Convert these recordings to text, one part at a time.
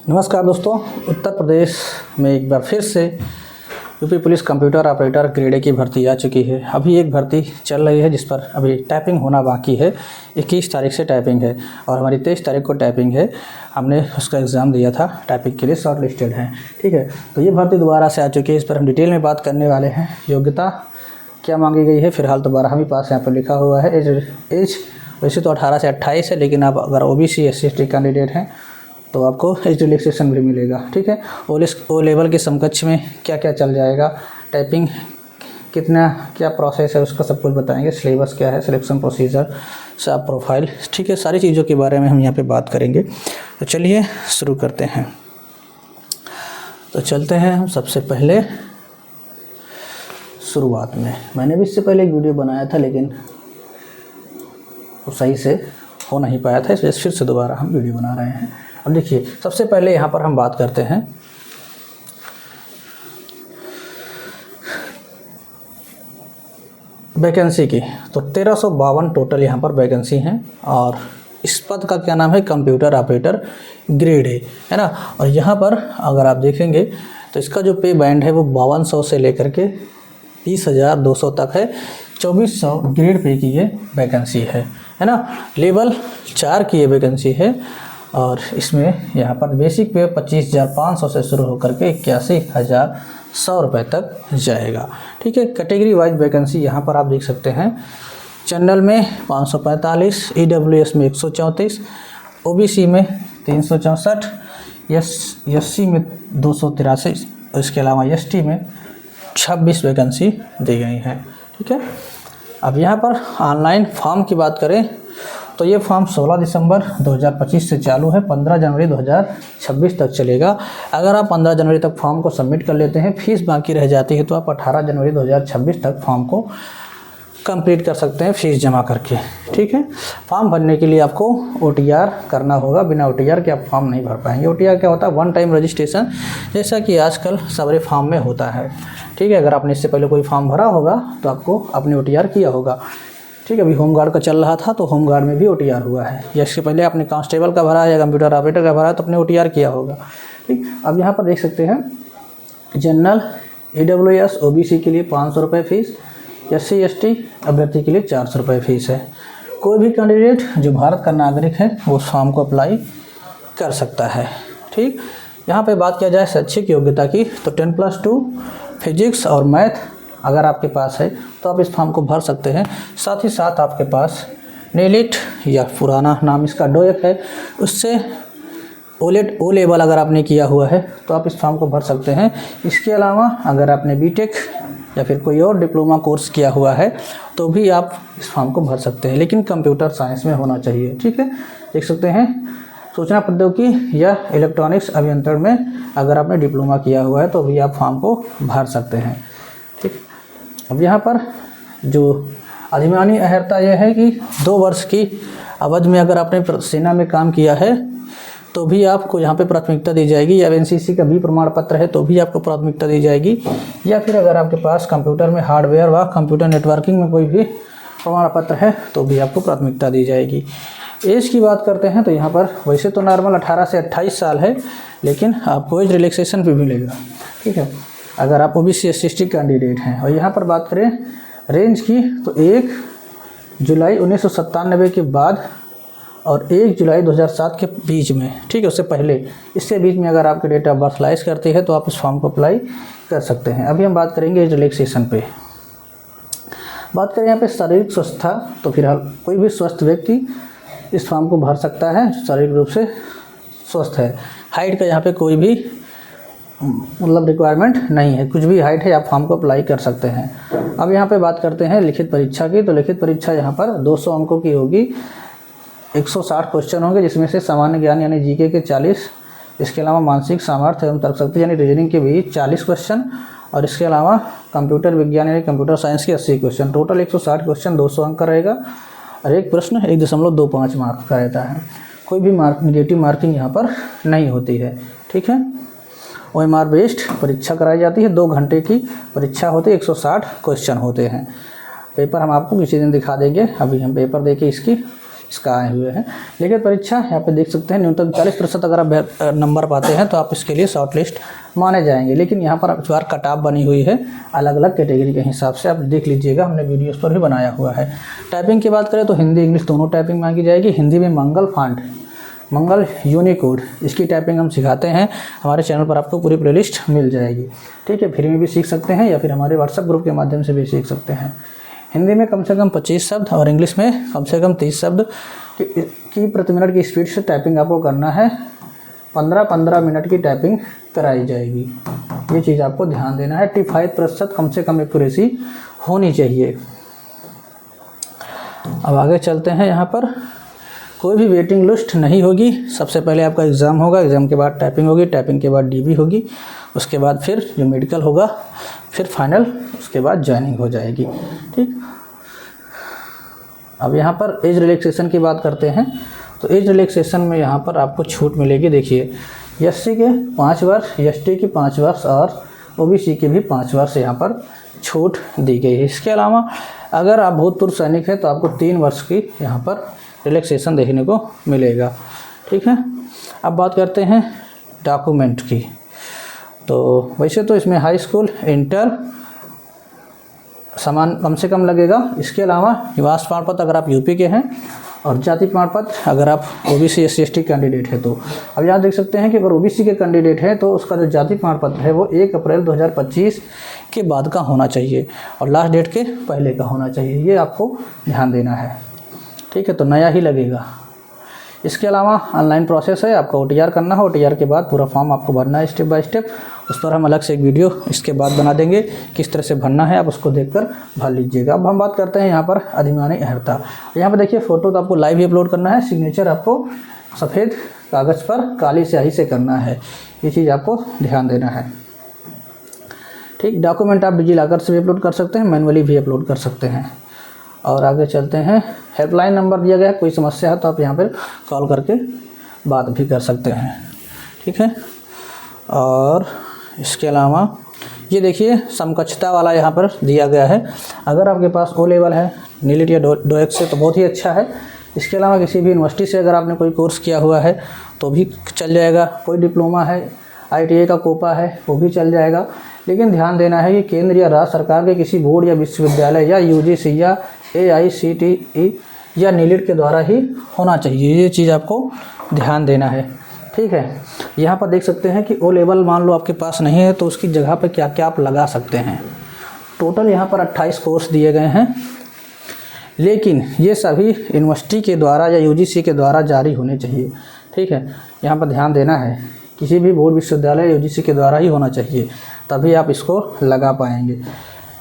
नमस्कार दोस्तों, उत्तर प्रदेश में एक बार फिर से UP police computer operator grade A की भर्ती आ चुकी है। अभी एक भर्ती चल रही है जिस पर अभी टाइपिंग होना बाकी है। 21 तारीख से टाइपिंग है और हमारी 23 तारीख को टाइपिंग है। हमने उसका एग्ज़ाम दिया था, टाइपिंग के लिए शॉर्ट लिस्टेड हैं। ठीक है, तो ये भर्ती दोबारा से आ चुकी है। इस पर हम डिटेल में बात करने वाले हैं। योग्यता क्या मांगी गई है, फिलहाल तो 12वीं पास यहाँ पर लिखा हुआ है। एज वैसे तो 18 से 28 है, लेकिन आप अगर OBC SC कैंडिडेट हैं तो आपको एज रिलैक्सेशन भी मिलेगा। ठीक है, ओ लेवल के समकक्ष में क्या क्या चल जाएगा, टाइपिंग कितना क्या प्रोसेस है उसका सब कुछ बताएंगे। सिलेबस क्या है, सिलेक्शन प्रोसीजर, सब प्रोफाइल, ठीक है, सारी चीज़ों के बारे में हम यहाँ पे बात करेंगे। तो चलिए शुरू करते हैं। तो चलते हैं हम सबसे पहले शुरुआत में। मैंने भी इससे पहले एक वीडियो बनाया था, लेकिन वो सही से हो नहीं पाया था, इसलिए फिर से दोबारा हम वीडियो बना रहे हैं। अब देखिए, सबसे पहले यहाँ पर हम बात करते हैं वैकेंसी की। तो 1352 टोटल यहाँ पर वैकेंसी हैं और इस पद का क्या नाम है, कंप्यूटर ऑपरेटर ग्रेड ए, है ना। और यहाँ पर अगर आप देखेंगे तो इसका जो पे बैंड है वो 5200 से लेकर के 20,200 तक है। 2400 ग्रेड पे की ये वैकेंसी है ना। लेवल 4 की ये वैकेंसी है और इसमें यहाँ पर बेसिक पे 25,500 से शुरू होकर के 81,100 रुपये तक जाएगा। ठीक है, कैटेगरी वाइज वैकेंसी यहाँ पर आप देख सकते हैं। जनरल में 545, EWS में 134, OBC में 364, SC में 283 और इसके अलावा ST में 26 वैकेंसी दी गई हैं। ठीक है, अब यहाँ पर ऑनलाइन फॉर्म की बात करें तो ये फॉर्म 16 दिसंबर 2025 से चालू है, 15 जनवरी 2026 तक चलेगा। अगर आप 15 जनवरी तक फॉर्म को सबमिट कर लेते हैं, फीस बाकी रह जाती है, तो आप 18 जनवरी 2026 तक फॉर्म को कंप्लीट कर सकते हैं फीस जमा करके। ठीक है, फॉर्म भरने के लिए आपको OTR करना होगा। बिना OTR के आप फॉर्म नहीं भर पाएंगे। OTR क्या होता है, वन टाइम रजिस्ट्रेशन, जैसा कि आजकल सारे फॉर्म में होता है। ठीक है, अगर आपने इससे पहले कोई फॉर्म भरा होगा तो आपको आपने OTR किया होगा। ठीक है, अभी होमगार्ड का चल रहा था तो होमगार्ड में भी OTR हुआ है, या इससे पहले आपने कांस्टेबल का भरा है या कंप्यूटर ऑपरेटर का भरा है तो आपने OTR किया होगा। ठीक, अब यहाँ पर देख सकते हैं जनरल, EWS OBC के लिए 500 रुपये फीस, SC ST अभ्यर्थी के लिए 400 रुपये फीस है। कोई भी कैंडिडेट जो भारत का नागरिक है वो उस फॉर्म को अप्लाई कर सकता है। ठीक, यहाँ पे बात किया जाए शैक्षिक योग्यता की तो 10+2 फिजिक्स और मैथ अगर आपके पास है तो आप इस फॉर्म को भर सकते हैं। साथ ही साथ आपके पास NELIT या पुराना नाम इसका DOEC है, उससे O लेवल अगर आपने किया हुआ है तो आप इस फॉर्म को भर सकते हैं। इसके अलावा अगर आपने BTech या फिर कोई और डिप्लोमा कोर्स किया हुआ है तो भी आप इस फॉर्म को भर सकते हैं, लेकिन कंप्यूटर साइंस में होना चाहिए। ठीक है, देख सकते हैं सूचना प्रौद्योगिकी या इलेक्ट्रॉनिक्स अभियंत्रण में अगर आपने डिप्लोमा किया हुआ है तो भी आप फॉर्म को भर सकते हैं। ठीक, अब यहाँ पर जो अधिमानी अहर्ता यह है कि 2 वर्ष की अवधि में अगर आपने सेना में काम किया है तो भी आपको यहाँ पे प्राथमिकता दी जाएगी, या NCC का भी प्रमाण पत्र है तो भी आपको प्राथमिकता दी जाएगी, या फिर अगर आपके पास कंप्यूटर में हार्डवेयर व कंप्यूटर नेटवर्किंग में कोई भी प्रमाण पत्र है तो भी आपको प्राथमिकता दी जाएगी। एज की बात करते हैं तो यहाँ पर वैसे तो नॉर्मल 18 से 28 साल है, लेकिन आपको एज रिलैक्सेशन भी मिलेगा। ठीक है, अगर आप OBC SC ST कैंडिडेट हैं। और यहाँ पर बात करें रेंज की तो 1 जुलाई 1997 के बाद और 1 जुलाई 2007 के बीच में, ठीक है, उससे पहले, इसके बीच में अगर आपके डेट ऑफ बर्थ लाइज करती है तो आप इस फॉर्म को अप्लाई कर सकते हैं। अभी हम बात करेंगे रिलैक्सेशन पे। बात करें यहाँ पे शारीरिक स्वस्थता तो फिलहाल कोई भी स्वस्थ व्यक्ति इस फॉर्म को भर सकता है, शारीरिक रूप से स्वस्थ है। हाइट का यहाँ पे कोई भी मतलब रिक्वायरमेंट नहीं है, कुछ भी हाइट है आप फॉर्म को अप्लाई कर सकते हैं। अब यहाँ पे बात करते हैं लिखित परीक्षा की। तो लिखित परीक्षा यहाँ पर 200 अंकों की होगी, 160 क्वेश्चन होंगे, जिसमें से सामान्य ज्ञान यानी GK के 40, इसके अलावा मानसिक सामर्थ्य एवं तर्कशक्ति यानी रीजनिंग के भी 40 क्वेश्चन, और इसके अलावा कंप्यूटर विज्ञान यानी कंप्यूटर साइंस के 80 क्वेश्चन। टोटल 160 क्वेश्चन, 200 अंक का रहेगा और एक प्रश्न 1.25 मार्क का रहता है। कोई भी नेगेटिव मार्किंग यहाँ पर नहीं होती है। ठीक है, OMR बेस्ड परीक्षा कराई जाती है, 2 घंटे की परीक्षा होती है, 160 क्वेश्चन होते हैं। पेपर हम आपको किसी दिन दिखा देंगे। अभी हम पेपर देके इसकी इसका आए हुए हैं। लेखित परीक्षा यहाँ पे देख सकते हैं न्यूनतम 40% अगर आप नंबर पाते हैं तो आप इसके लिए शॉर्ट लिस्ट माने जाएंगे। लेकिन यहाँ पर इस बार कट ऑफ बनी हुई है अलग अलग कैटेगरी के हिसाब से, आप देख लीजिएगा, हमने वीडियोस पर भी बनाया हुआ है। टाइपिंग की बात करें तो हिंदी इंग्लिश दोनों टाइपिंग मांगी जाएगी। हिंदी में मंगल फॉन्ट, मंगल यूनिकोड, इसकी टाइपिंग हम सिखाते हैं। हमारे चैनल पर आपको पूरी प्लेलिस्ट मिल जाएगी, ठीक है। फ्री में भी सीख सकते हैं या फिर हमारे व्हाट्सएप ग्रुप के माध्यम से भी सीख सकते हैं। हिंदी में कम से कम 25 शब्द और इंग्लिश में कम से कम 30 शब्द की प्रति मिनट की स्पीड से टाइपिंग आपको करना है। 15-15 मिनट की टाइपिंग कराई जाएगी, ये चीज़ आपको ध्यान देना है। 85% कम से कम एक्यूरेसी होनी चाहिए। अब आगे चलते हैं। यहाँ पर कोई भी वेटिंग लिस्ट नहीं होगी। सबसे पहले आपका एग्ज़ाम होगा, एग्ज़ाम के बाद टाइपिंग होगी, टाइपिंग के बाद डीबी होगी, उसके बाद फिर जो मेडिकल होगा, फिर फाइनल, उसके बाद ज्वाइनिंग हो जाएगी, ठीक। अब यहाँ पर एज रिलैक्सेशन की बात करते हैं। तो एज रिलैक्सेशन में यहाँ पर आपको छूट मिलेगी। देखिए, एससी के 5 वर्ष, एसटी की 5 वर्ष और ओबीसी के भी 5 वर्ष यहाँ पर छूट दी गई है। इसके अलावा अगर आप भूतपूर्व सैनिक हैं तो आपको 3 वर्ष की यहाँ पर रिलैक्सेशन देखने को मिलेगा, ठीक है। अब बात करते हैं डॉक्यूमेंट की। तो वैसे तो इसमें हाई स्कूल, इंटर समान कम से कम लगेगा। इसके अलावा निवास प्रमाण पत्र अगर आप यूपी के हैं, और जाति प्रमाण पत्र अगर आप ओबीसी SC ST कैंडिडेट है तो। अब यहाँ देख सकते हैं कि अगर ओबीसी के कैंडिडेट है तो उसका जो जाति प्रमाण पत्र है वो 1 अप्रैल 2025 के बाद का होना चाहिए और लास्ट डेट के पहले का होना चाहिए। ये आपको ध्यान देना है, ठीक है। तो नया ही लगेगा। इसके अलावा ऑनलाइन प्रोसेस है, आपका OTR करना है। OTR के बाद पूरा फॉर्म आपको भरना है स्टेप बाय स्टेप। उस पर हम अलग से एक वीडियो इसके बाद बना देंगे, किस तरह से भरना है, आप उसको देखकर भर लीजिएगा। अब हम बात करते हैं यहाँ पर अधिमानी अर्हता। यहाँ पर देखिए, फ़ोटो तो आपको लाइव ही अपलोड करना है, सिग्नेचर आपको सफ़ेद कागज़ पर काली स्याही से करना है। ये चीज़ आपको ध्यान देना है, ठीक। डॉक्यूमेंट आप डिजिलॉकर से भी अपलोड कर सकते हैं, मैनुअली भी अपलोड कर सकते हैं। और आगे चलते हैं। हेल्पलाइन नंबर दिया गया है, कोई समस्या है तो आप यहाँ पर कॉल करके बात भी कर सकते हैं, ठीक है। और इसके अलावा ये देखिए, समकक्षता वाला यहाँ पर दिया गया है। अगर आपके पास O लेवल है नीलिट या डोएक से तो बहुत ही अच्छा है। इसके अलावा किसी भी यूनिवर्सिटी से अगर आपने कोई कोर्स किया हुआ है तो भी चल जाएगा। कोई डिप्लोमा है, ITI का कोपा है, वो भी चल जाएगा। लेकिन ध्यान देना है कि केंद्र या राज्य सरकार के किसी बोर्ड या विश्वविद्यालय या UGC या AICTE या नीलिट के द्वारा ही होना चाहिए। ये चीज़ आपको ध्यान देना है, ठीक है। यहाँ पर देख सकते हैं कि O लेवल मान लो आपके पास नहीं है तो उसकी जगह पे क्या क्या आप लगा सकते हैं। टोटल यहाँ पर 28 कोर्स दिए गए हैं, लेकिन ये सभी यूनिवर्सिटी के द्वारा या UGC के द्वारा जारी होने चाहिए, ठीक है। यहाँ पर ध्यान देना है, किसी भी बोर्ड विश्वविद्यालय UGC के द्वारा ही होना चाहिए, तभी आप इसको लगा पाएंगे।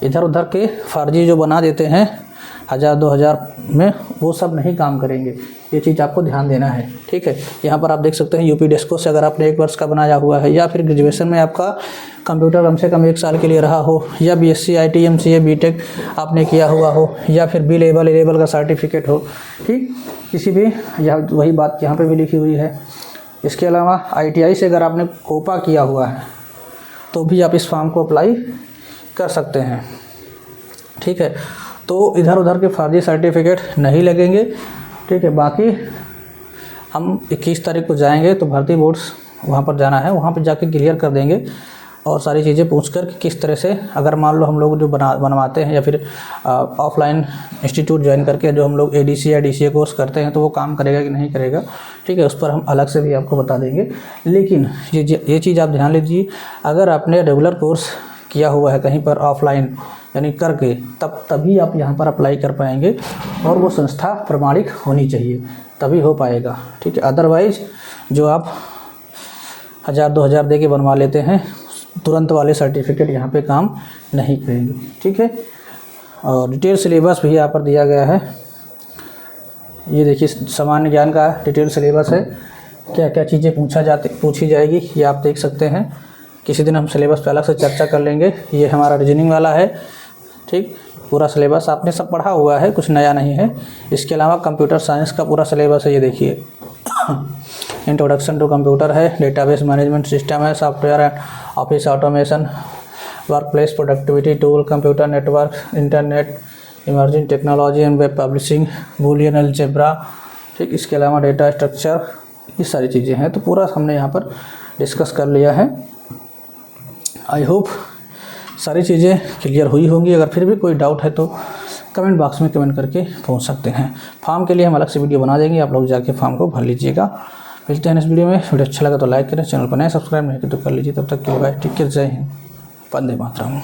इधर उधर के फर्जी जो बना देते हैं 1000-2000 में, वो सब नहीं काम करेंगे। ये चीज़ आपको ध्यान देना है, ठीक है। यहाँ पर आप देख सकते हैं यूपी डेस्को से अगर आपने 1 वर्ष का बनाया हुआ है, या फिर ग्रेजुएशन में आपका कंप्यूटर कम से कम 1 साल के लिए रहा हो, या BSc IT MCA BTech आपने किया हुआ हो, या फिर B लेवल A लेवल का सर्टिफिकेट हो, ठीक। किसी भी, या वही बात यहाँ पर भी लिखी हुई है। इसके अलावा ITI से अगर आपने कोपा किया हुआ है तो भी आप इस फॉर्म को अप्लाई कर सकते हैं, ठीक है। तो इधर उधर के फर्जी सर्टिफिकेट नहीं लगेंगे, ठीक है। बाकी हम 21 तारीख को जाएंगे तो भर्ती बोर्ड्स वहाँ पर जाना है, वहाँ पर जाके क्लियर कर देंगे और सारी चीज़ें पूछकर कि किस तरह से, अगर मान लो हम लोग जो बनवाते हैं या फिर ऑफलाइन इंस्टीट्यूट ज्वाइन करके जो हम लोग ADC या DCA कोर्स करते हैं तो वो काम करेगा कि नहीं करेगा, ठीक है। उस पर हम अलग से भी आपको बता देंगे। लेकिन ये चीज़ आप ध्यान लीजिए, अगर आपने रेगुलर कोर्स किया हुआ है कहीं पर ऑफलाइन यानी करके, तभी आप यहाँ पर अप्लाई कर पाएंगे और वो संस्था प्रमाणिक होनी चाहिए, तभी हो पाएगा, ठीक है। अदरवाइज़ जो आप 1000-2000 दे के बनवा लेते हैं, तुरंत वाले सर्टिफिकेट यहाँ पे काम नहीं करेंगे, ठीक है। और डिटेल सिलेबस भी यहाँ पर दिया गया है। ये देखिए, सामान्य ज्ञान का डिटेल सिलेबस है, क्या क्या चीज़ें पूछी जाएगी ये आप देख सकते हैं। किसी दिन हम सिलेबस पे अलग से चर्चा कर लेंगे। ये हमारा रीजनिंग वाला है, ठीक। पूरा सिलेबस आपने सब पढ़ा हुआ है, कुछ नया नहीं है। इसके अलावा कंप्यूटर साइंस का पूरा सिलेबस है, ये देखिए। इंट्रोडक्शन टू कंप्यूटर है, डेटाबेस मैनेजमेंट सिस्टम है, software and office automation, work place productivity tool, computer network, internet, emerging technology and web publishing, Boolean algebra, ठीक, इसके अलावा डेटा स्ट्रक्चर, ये सारी चीज़ें हैं। तो पूरा हमने यहाँ पर डिस्कस कर लिया है। आई होप सारी चीज़ें क्लियर हुई होंगी। अगर फिर भी कोई डाउट है तो कमेंट बॉक्स में कमेंट करके पूछ सकते हैं। फॉर्म के लिए हम अलग से वीडियो बना देंगे, आप लोग जाके फॉर्म को भर लीजिएगा। मिलते हैं इस वीडियो में। वीडियो अच्छा लगा तो लाइक करें, चैनल को नए सब्सक्राइब नहीं किया तो कर लीजिए। तब तक के लिए बाय, टेक केयर, जय हिंद, वंदे मातरम।